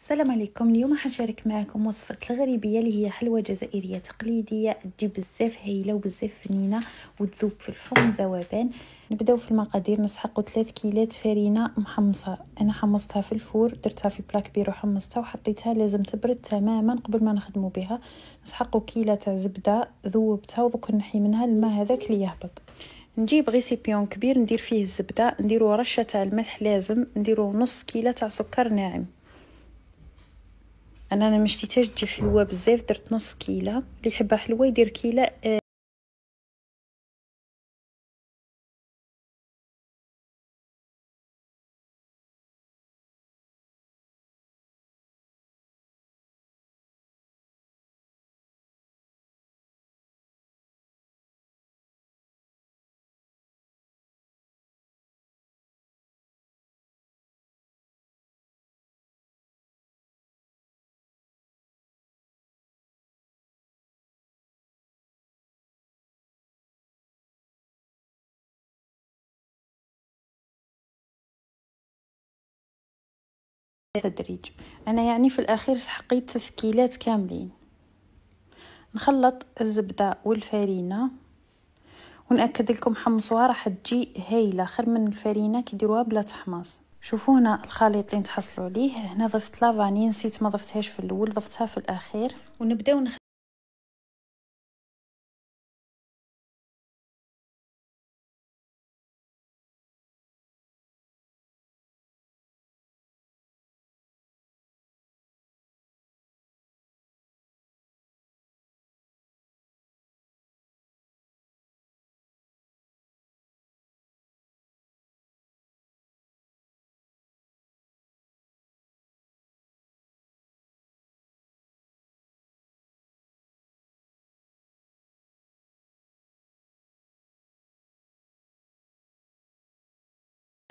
السلام عليكم. اليوم حنشارك معكم وصفة الغريبية اللي هي حلوى جزائرية تقليدية تجي بزاف هايلة وبزاف بنينة وتذوب في الفرن ذوبان. نبداو في المقادير. نسحقوا 3 كيلات فرينة محمصة، انا حمصتها في الفور، درتها في بلا كبير وحمصتها وحطيتها لازم تبرد تماما قبل ما نخدموا بها. نسحقوا كيلة تاع زبدة ذوبتها ودوك نحي منها الماء هذاك اللي يهبط. نجيب غيسيبيون كبير ندير فيه الزبدة، نديرو رشة تاع الملح، لازم نديرو نص كيلة تاع سكر ناعم. انا ما شتيتهاش تجي حلوه بزاف، درت نص كيله، اللي يحبها حلوه يدير كيله. تدريج. انا يعني في الاخير سحقيت 3 كيلات كاملين. نخلط الزبده والفرينه ونأكد لكم حمصوها راح تجي هايله، خير من الفرينه كي ديروها بلا تحماص. شوفوا هنا الخليط اللي نتحصلوا عليه. هنا ضفت لافاني، نسيت ما ضفتهاش في الاول، ضفتها في الاخير. ونبداو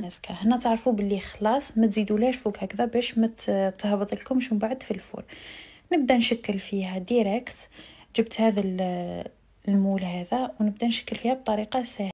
نسكه. هنا تعرفوا باللي خلاص ما تزيدولاش فوق هكذا باش ما تهبط لكمش من بعد في الفور. نبدا نشكل فيها ديريكت. جبت هذا المول هذا ونبدا نشكل فيها بطريقه سهله.